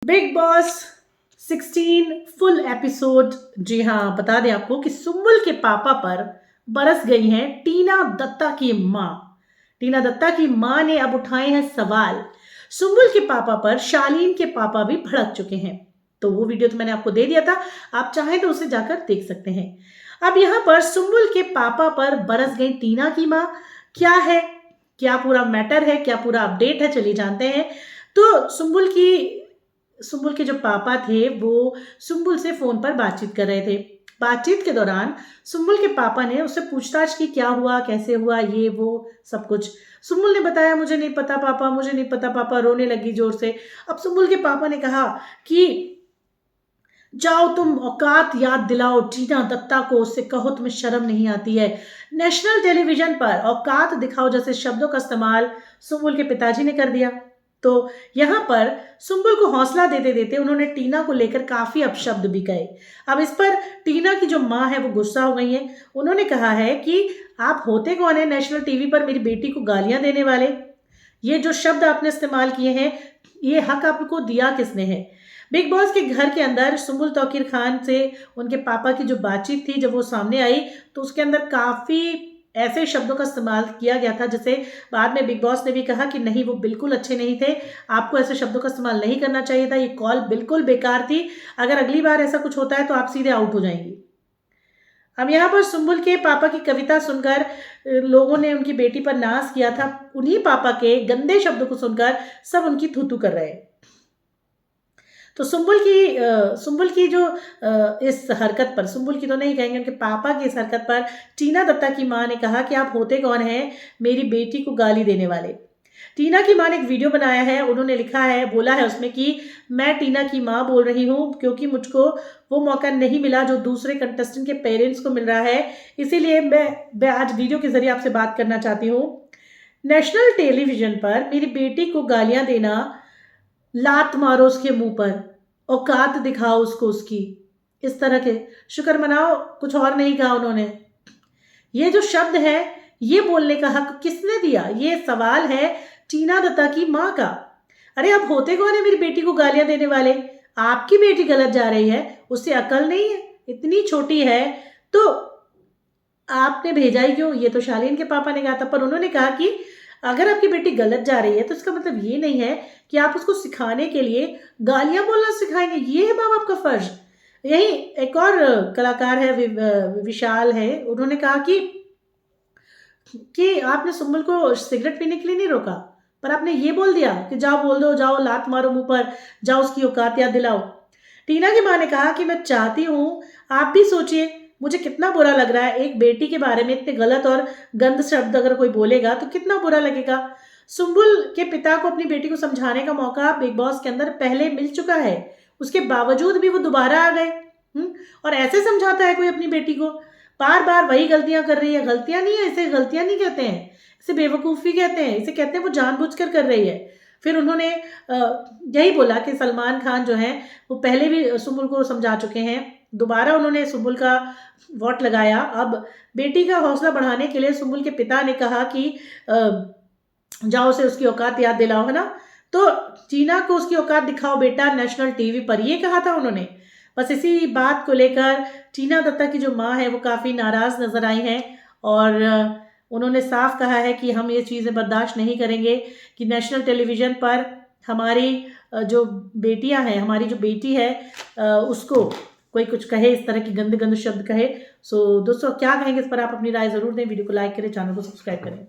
Big Boss 16 full episode. जी हाँ, बता दें आपको कि सुम्बुल के पापा पर बरस गई हैं टीना दत्ता की मां। टीना दत्ता की मां ने अब उठाए हैं सवाल। सुम्बुल के पापा पर शालीन के पापा भी भड़क चुके हैं। तो वो वीडियो तो मैंने आपको दे दिया था, आप चाहें तो उसे जाकर देख सकते हैं। अब यहाँ पर सुम्बुल के पापा पर बरस गई टीना की मां। क्या है, क्या पूरा मैटर है, क्या पूरा अपडेट है, चलिए जानते हैं। तो सुम्बुल के जो पापा थे वो सुम्बुल से फोन पर बातचीत कर रहे थे। बातचीत के दौरान सुम्बुल के पापा ने उससे पूछताछ की, क्या हुआ, कैसे हुआ, ये वो सब कुछ। सुम्बुल ने बताया, मुझे नहीं पता पापा, मुझे नहीं पता पापा, रोने लगी जोर से। अब सुम्बुल के पापा ने कहा कि जाओ तुम औकात याद दिलाओ टीना दत्ता को, उससे कहो तुम्हें शर्म नहीं आती है। नेशनल टेलीविजन पर औकात दिखाओ जैसे शब्दों का इस्तेमाल सुम्बुल के पिताजी ने कर दिया। तो यहाँ पर सुम्बुल को हौसला देते देते उन्होंने टीना को लेकर काफी अपशब्द भी कहे। अब इस पर टीना की जो माँ है वो गुस्सा हो गई है। उन्होंने कहा है कि आप होते कौन है नेशनल टीवी पर मेरी बेटी को गालियां देने वाले? ये जो शब्द आपने इस्तेमाल किए हैं, ये हक आपको दिया किसने है? बिग बॉस के घर के अंदर सुम्बुल तौकीर खान से उनके पापा की जो बातचीत थी, जब वो सामने आई तो उसके अंदर काफी ऐसे शब्दों का इस्तेमाल किया गया था जिसे बाद में बिग बॉस ने भी कहा कि नहीं, वो बिल्कुल अच्छे नहीं थे, आपको ऐसे शब्दों का इस्तेमाल नहीं करना चाहिए था, ये कॉल बिल्कुल बेकार थी, अगर अगली बार ऐसा कुछ होता है तो आप सीधे आउट हो जाएंगी। अब यहाँ पर सुम्बुल के पापा की कविता सुनकर लोगों ने उनकी बेटी पर नाज किया था। उन्हीं पापा के गंदे शब्दों को सुनकर सब उनकी थूथू कर रहे हैं। तो सुम्बुल की जो इस हरकत पर, सुम्बुल की तो नहीं कहेंगे, उनके पापा की इस हरकत पर टीना दत्ता की मां ने कहा कि आप होते कौन हैं मेरी बेटी को गाली देने वाले? टीना की मां ने एक वीडियो बनाया है, उन्होंने लिखा है, बोला है उसमें कि मैं टीना की मां बोल रही हूं क्योंकि मुझको वो मौका नहीं मिला जो दूसरे कंटेस्टेंट के पेरेंट्स को मिल रहा है, इसीलिए मैं आज वीडियो के जरिए आपसे बात करना चाहती हूँ। नेशनल टेलीविजन पर मेरी बेटी को गालियां देना, लात मारो उसके मुंह पर, औकात दिखाओ उसको उसकी, इस तरह के शुक्र मनाओ, कुछ और नहीं कहा उन्होंने। ये जो शब्द है, ये बोलने का हक किसने दिया? ये सवाल है टीना दत्ता की मां का। अरे आप होते कौन है मेरी बेटी को गालियां देने वाले? आपकी बेटी गलत जा रही है, उससे अकल नहीं है, इतनी छोटी है, तो आपने भेजा ही क्यों? ये तो शालीन के पापा ने कहा था, पर उन्होंने कहा कि अगर आपकी बेटी गलत जा रही है तो इसका मतलब ये नहीं है कि आप उसको सिखाने के लिए गालियां बोलना सिखाएंगे। ये है माँ बाप का फर्ज। यही एक और कलाकार है, विशाल है, उन्होंने कहा कि आपने सुम्बुल को सिगरेट पीने के लिए नहीं रोका, पर आपने ये बोल दिया कि जाओ बोल दो, जाओ लात मारो मुंह पर, जाओ उसकी औकात याद दिलाओ। टीना की मां ने कहा कि मैं चाहती हूं, आप भी सोचिए मुझे कितना बुरा लग रहा है, एक बेटी के बारे में इतने गलत और गंद शब्द अगर कोई बोलेगा तो कितना बुरा लगेगा। सुम्बुल के पिता को अपनी बेटी को समझाने का मौका बिग बॉस के अंदर पहले मिल चुका है, उसके बावजूद भी वो दोबारा आ गए। और ऐसे समझाता है कोई अपनी बेटी को? बार बार वही गलतियां कर रही है। गलतियां नहीं है, इसे गलतियां नहीं कहते हैं, इसे बेवकूफ़ी कहते हैं, इसे कहते हैं वो जानबूझकर कर रही है। फिर उन्होंने यही बोला कि सलमान खान जो है वो पहले भी सुम्बुल को समझा चुके हैं, दोबारा उन्होंने सुम्बुल का वोट लगाया। अब बेटी का हौसला बढ़ाने के लिए सुम्बुल के पिता ने कहा कि जाओ से उसकी औकात याद दिलाओ, है ना? तो टीना को उसकी औकात दिखाओ बेटा नेशनल टीवी पर, ये कहा था उन्होंने। बस इसी बात को लेकर टीना दत्ता की जो माँ है वो काफ़ी नाराज़ नज़र आई हैं और उन्होंने साफ कहा है कि हम ये चीज़ें बर्दाश्त नहीं करेंगे कि नेशनल टेलीविज़न पर हमारी जो बेटियां हैं, हमारी जो बेटी है, उसको कोई कुछ कहे, इस तरह की गंदे गंदे शब्द कहे। सो दोस्तों क्या कहेंगे इस पर? आप अपनी राय ज़रूर दें, वीडियो को लाइक करें, चैनल को सब्सक्राइब करें।